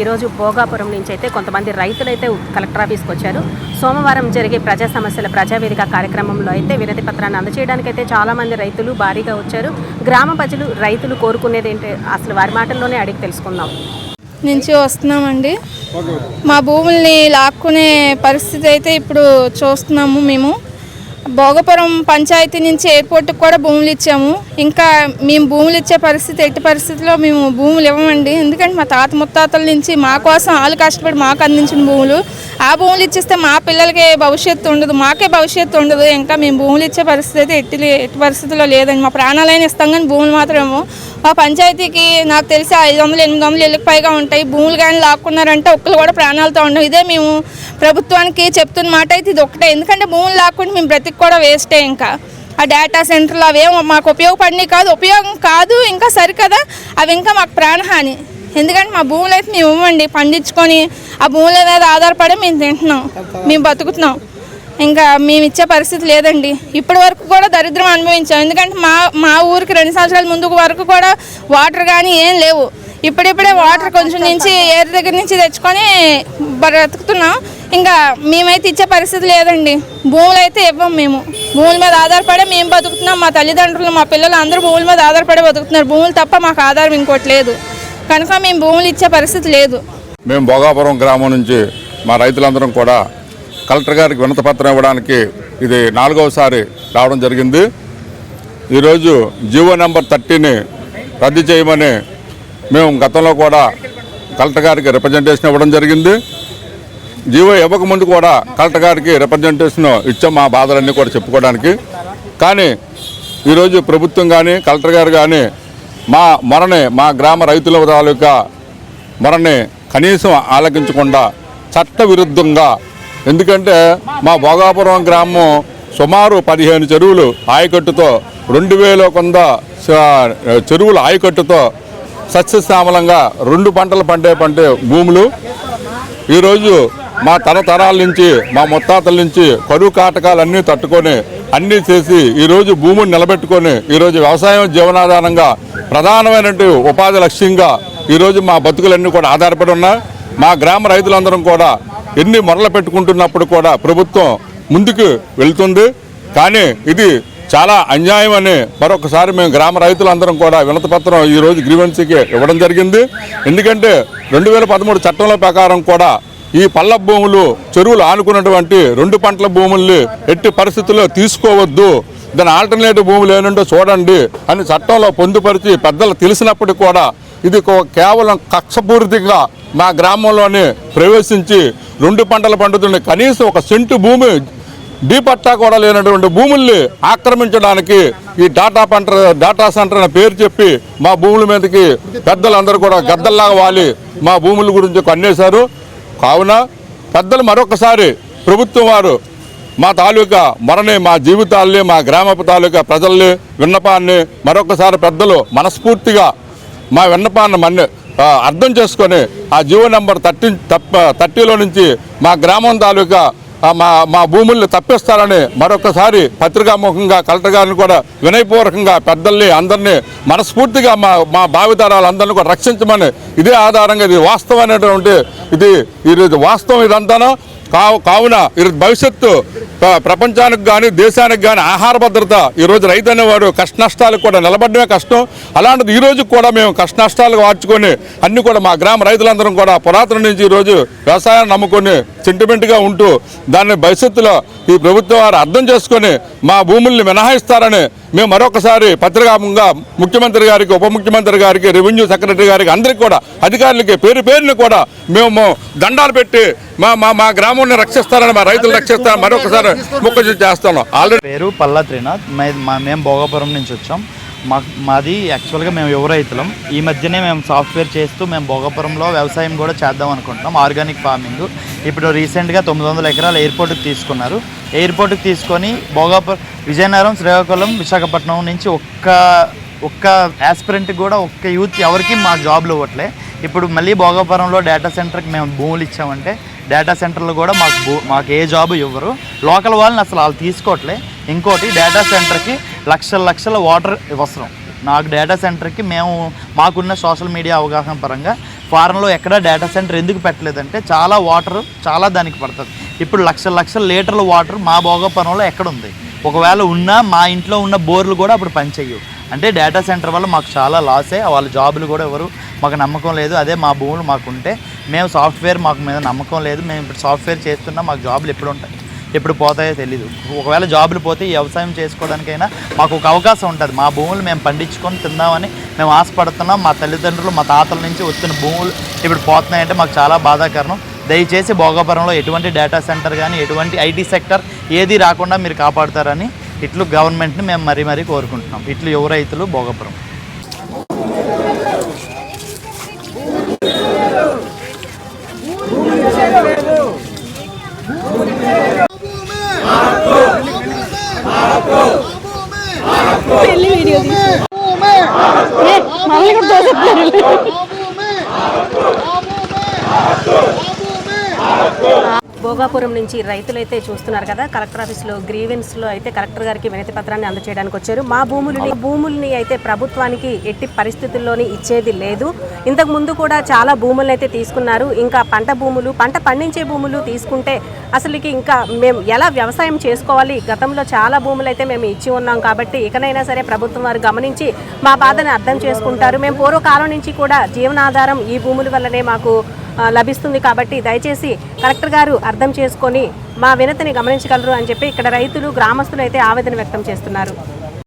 ఈరోజు భోగాపురం నుంచి అయితే కొంతమంది రైతులైతే కలెక్టర్ ఆఫీస్కి వచ్చారు. సోమవారం జరిగే ప్రజా సమస్యల ప్రజావేదిక కార్యక్రమంలో అయితే వినతి పత్రాన్ని అందజేయడానికైతే చాలామంది రైతులు భారీగా వచ్చారు. గ్రామ ప్రజలు రైతులు కోరుకునేది ఏంటి అసలు వారి మాటల్లోనే అడిగి తెలుసుకుందాం. నుంచి వస్తున్నామండి. మా భూముల్ని లాక్కునే పరిస్థితి అయితే ఇప్పుడు చూస్తున్నాము. మేము భోగపురం పంచాయతీ నుంచి ఎయిర్పోర్ట్కి కూడా భూములు ఇచ్చాము. ఇంకా మేము భూములు ఇచ్చే పరిస్థితి ఎట్టి పరిస్థితిలో మేము భూములు ఇవ్వమండి. ఎందుకంటే మా తాత ముత్తాతల నుంచి మా కోసం వాళ్ళు కష్టపడి మాకు అందించిన భూములు, ఆ భూములు ఇచ్చిస్తే మా పిల్లలకి భవిష్యత్తు ఉండదు, మాకే భవిష్యత్తు ఉండదు. ఇంకా మేము భూములు ఇచ్చే పరిస్థితి అయితే ఎట్టి పరిస్థితిలో లేదండి. మా ప్రాణాలైనా ఇస్తాం కానీ భూములు మాత్రమేమో. మా పంచాయతీకి నాకు తెలిసి 500-800 ఇళ్ళకి పైగా ఉంటాయి. భూములు కానీ లాక్కున్నారంటే ఒక్కరు కూడా ప్రాణాలతో ఉండవు. ఇదే మేము ప్రభుత్వానికి చెప్తున్న మాట అయితే ఇది ఒకటే. ఎందుకంటే భూములు లాక్కుంటే మేము బ్రతికి కూడా వేస్టే. ఇంకా ఆ డేటా సెంటర్లు అవేమో మాకు ఉపయోగపడినవి కాదు, ఉపయోగం కాదు ఇంకా సరికదా, అవి ఇంకా మాకు ప్రాణహాని. ఎందుకంటే మా భూములు అయితే మేము ఇవ్వండి, పండించుకొని ఆ భూముల మీద ఆధారపడి మేము తింటున్నాం, మేము బతుకుతున్నాం. ఇంకా మేము ఇచ్చే పరిస్థితి లేదండి. ఇప్పటి వరకు కూడా దరిద్రం అనుభవించాం. ఎందుకంటే మా ఊరికి 2 సంవత్సరాల ముందు వరకు కూడా వాటర్ కానీ ఏం లేవు. ఇప్పుడిప్పుడే వాటర్ కొంచెం నుంచి ఏరు దగ్గర నుంచి తెచ్చుకొని బ్రతుకుతున్నాం. ఇంకా మేమైతే ఇచ్చే పరిస్థితి లేదండి. భూములు అయితే ఇవ్వం. మేము భూముల మీద ఆధారపడే మేము బతుకుతున్నాం. మా తల్లిదండ్రులు మా పిల్లలు అందరూ భూముల మీద ఆధారపడే బతుకుతున్నారు. భూములు తప్ప మాకు ఆధారం ఇంకోటి లేదు కనుక మేము భూములు ఇచ్చే పరిస్థితి లేదు. మేము భోగాపురం గ్రామం నుంచి మా రైతులందరం కూడా కలెక్టర్ గారికి వినతి పత్రం ఇవ్వడానికి ఇది 4వసారి రావడం జరిగింది. ఈరోజు జీవో నెంబర్ 30ని రద్దు చేయమని మేము గతంలో కూడా కలెక్టర్ గారికి రిప్రజెంటేషన్ ఇవ్వడం జరిగింది. జీవో ఇవ్వకముందు కూడా కలెక్టర్ గారికి రిప్రజెంటేషన్ ఇచ్చాం మా బాధలన్నీ కూడా చెప్పుకోవడానికి. కానీ ఈరోజు ప్రభుత్వం కానీ కలెక్టర్ గారు కానీ మా గ్రామ రైతుల తాలూకా మొరని కనీసం ఆలకించకుండా చట్ట విరుద్ధంగా, ఎందుకంటే మా భోగాపురం గ్రామం సుమారు 15 చెరువులు ఆయకట్టుతో 2000 కొంద చెరువుల ఆయకట్టుతో సస్యశ్యామలంగా 2 పంటలు పండే భూములు ఈరోజు మా తరతరాల నుంచి మా ముత్తాతల నుంచి కరువు కాటకాలన్నీ తట్టుకొని అన్నీ చేసి ఈరోజు భూమిని నిలబెట్టుకొని ఈరోజు వ్యవసాయం జీవనాధారంగా ప్రధానమైనటువంటి ఉపాధి లక్ష్యంగా ఈరోజు మా బతుకులన్నీ కూడా ఆధారపడి ఉన్నాయి. మా గ్రామ రైతులందరం కూడా ఎన్ని మొరలు పెట్టుకుంటున్నప్పుడు కూడా ప్రభుత్వం ముందుకు వెళ్తుంది. కానీ ఇది చాలా అన్యాయం అని మరొకసారి మేము గ్రామ రైతులందరం కూడా వినతి పత్రం ఈరోజు గ్రీవెన్సీకి ఇవ్వడం జరిగింది. ఎందుకంటే 2013 చట్టంలో ప్రకారం కూడా ఈ పల్ల భూములు చెరువులు ఆనుకున్నటువంటి 2 పంటల భూముల్ని ఎట్టి పరిస్థితుల్లో తీసుకోవద్దు, దాని ఆల్టర్నేటివ్ భూములు ఏంటంటే చూడండి అని చట్టంలో పొందుపరిచి పెద్దలు తెలిసినప్పటికీ కూడా ఇది కేవలం కక్షపూరితంగా మా గ్రామంలోనే ప్రవేశించి 2 పంటలు పండుతున్న కనీసం 1 సెంటు భూమి డీపట్టా కూడా లేనటువంటి భూముల్ని ఆక్రమించడానికి ఈ డాటా సెంటర్ అనే పేరు చెప్పి మా భూముల మీదకి పెద్దలందరూ కూడా గద్దల్లాగా వాలి మా భూముల గురించి కన్నేశారు. కావున పెద్దలు మరొకసారి ప్రభుత్వం వారు మా తాలూకా మొరని, మా జీవితాల్ని, మా గ్రామ తాలూకా ప్రజల్ని విన్నపాన్ని మరొకసారి పెద్దలు మనస్ఫూర్తిగా మా విన్నపాన్ని అర్థం చేసుకొని ఆ జీవో నెంబర్ 30లో నుంచి మా గ్రామం తాలూకా మా భూముల్ని తప్పిస్తారని మరొకసారి పత్రికాముఖంగా కలెక్టర్ గారిని కూడా వినయపూర్వకంగా పెద్దల్ని అందరినీ మనస్ఫూర్తిగా మా భావితరాలందరినీ కూడా రక్షించమని ఇదే ఆధారంగా ఇది వాస్తవమైనటువంటి ఇది వాస్తవం ఇదంతానో కావున ఈరోజు భవిష్యత్తు ప్రపంచానికి కానీ దేశానికి కానీ ఆహార భద్రత ఈరోజు రైతు అనేవాడు కష్ట నష్టాలకు కూడా నిలబడమే కష్టం. అలాంటిది ఈరోజు కూడా మేము కష్ట నష్టాలకు మార్చుకొని అన్నీ కూడా మా గ్రామ రైతులందరం కూడా పురాతన నుంచి ఈరోజు వ్యవసాయాన్ని నమ్ముకొని సెంటిమెంట్గా ఉంటూ దాన్ని భవిష్యత్తులో ఈ ప్రభుత్వం వారు అర్థం చేసుకొని మా భూముల్ని మినహాయిస్తారని మేము మరొకసారి పత్రికాముఖంగా ముఖ్యమంత్రి గారికి, ఉప ముఖ్యమంత్రి గారికి, రెవెన్యూ సెక్రటరీ గారికి అందరికీ కూడా అధికారులకి పేరుని కూడా మేము దండాలు పెట్టి మా గ్రామాన్ని రక్షిస్తారని, మా రైతులు రక్షిస్తారని మరొకసారి ముఖ్య చేస్తున్నాం. ఆల్రెడీ పేరు పల్లా త్రినాథ్. మేము భోగాపురం నుంచి వచ్చాం. మాది యాక్చువల్గా మేము యువ రైతులం. ఈ మధ్యనే మేము సాఫ్ట్వేర్ చేస్తూ మేము భోగాపురంలో వ్యవసాయం కూడా చేద్దాం అనుకుంటున్నాం, ఆర్గానిక్ ఫార్మింగ్. ఇప్పుడు రీసెంట్గా 900 ఎకరాలు ఎయిర్పోర్ట్కి తీసుకున్నారు. ఎయిర్పోర్ట్కి తీసుకొని భోగాపురం, విజయనగరం, శ్రీకాకుళం, విశాఖపట్నం నుంచి ఒక్క యాస్పిరెంట్కి కూడా ఒక్క యూత్ ఎవరికి మా జాబ్లు ఇవ్వట్లే. ఇప్పుడు మళ్ళీ భోగాపురంలో డేటా సెంటర్కి మేము భూములు ఇచ్చామంటే డేటా సెంటర్లు కూడా మాకు ఏ జాబు ఇవ్వరు. లోకల్ వాళ్ళని అసలు వాళ్ళు తీసుకోవట్లే. ఇంకోటి డేటా సెంటర్కి లక్షల వాటర్ అవసరం. నాకు డేటా సెంటర్కి మాకున్న సోషల్ మీడియా అవగాహన పరంగా ఫారెన్లో ఎక్కడ డేటా సెంటర్ ఎందుకు పెట్టలేదంటే చాలా వాటర్ చాలా దానికి పడుతుంది. ఇప్పుడు లక్షల లీటర్ల వాటర్ మా భోగాపురంలో ఎక్కడ ఉంది? ఒకవేళ ఉన్నా మా ఇంట్లో ఉన్న బోర్లు కూడా అప్పుడు పనిచేయవు. అంటే డేటా సెంటర్ వల్ల మాకు చాలా లాసే. వాళ్ళ జాబులు కూడా ఎవరు మాకు నమ్మకం లేదు. అదే మా భూములు మాకుంటే మేము సాఫ్ట్వేర్ మాకు మీద నమ్మకం లేదు. మేము ఇప్పుడు సాఫ్ట్వేర్ చేస్తున్నా మాకు జాబులు ఎప్పుడు ఉంటాయి, ఎప్పుడు పోతాయో తెలీదు. ఒకవేళ జాబులు పోతే ఈ వ్యవసాయం చేసుకోవడానికైనా మాకు ఒక అవకాశం ఉంటుంది. మా భూములు మేము పండించుకొని తిందామని మేము ఆశపడుతున్నాం. మా తల్లిదండ్రులు మా తాతల నుంచి వస్తున్న భూములు ఇప్పుడు పోతున్నాయంటే మాకు చాలా బాధాకరం. దయచేసి భోగాపురంలో ఎటువంటి డేటా సెంటర్ కానీ ఎటువంటి ఐటీ సెక్టర్ ఏది రాకుండా మీరు కాపాడుతారని ఇట్లు గవర్నమెంట్ని మేము మరీ కోరుకుంటున్నాం. ఇట్లు యువ రైతులు భోగాపురం. భోగాపురం నుంచి రైతులైతే చూస్తున్నారు కదా, కలెక్టర్ ఆఫీస్లో గ్రీవెన్స్లో అయితే కలెక్టర్ గారికి వినతి పత్రాన్ని అందజేయడానికి వచ్చారు. మా భూముల్ని అయితే ప్రభుత్వానికి ఎట్టి పరిస్థితుల్లోని ఇచ్చేది లేదు. ఇంతకు ముందు కూడా చాలా భూములను అయితే తీసుకున్నారు. ఇంకా పంట పండించే భూములు తీసుకుంటే అసలుకి ఇంకా మేము ఎలా వ్యవసాయం చేసుకోవాలి? గతంలో చాలా భూములు అయితే మేము ఇచ్చి ఉన్నాం కాబట్టి ఇకనైనా సరే ప్రభుత్వం వారు గమనించి మా బాధని అర్థం చేసుకుంటారు. మేము పూర్వకాలం నుంచి కూడా జీవనాధారం ఈ భూముల వల్లనే మాకు లభిస్తుంది కాబట్టి దయచేసి కలెక్టర్ గారు అర్థం చేసుకొని మా వినతిని గమనించగలరు అని చెప్పి ఇక్కడ రైతులు గ్రామస్తులు అయితే ఆవేదన వ్యక్తం చేస్తున్నారు.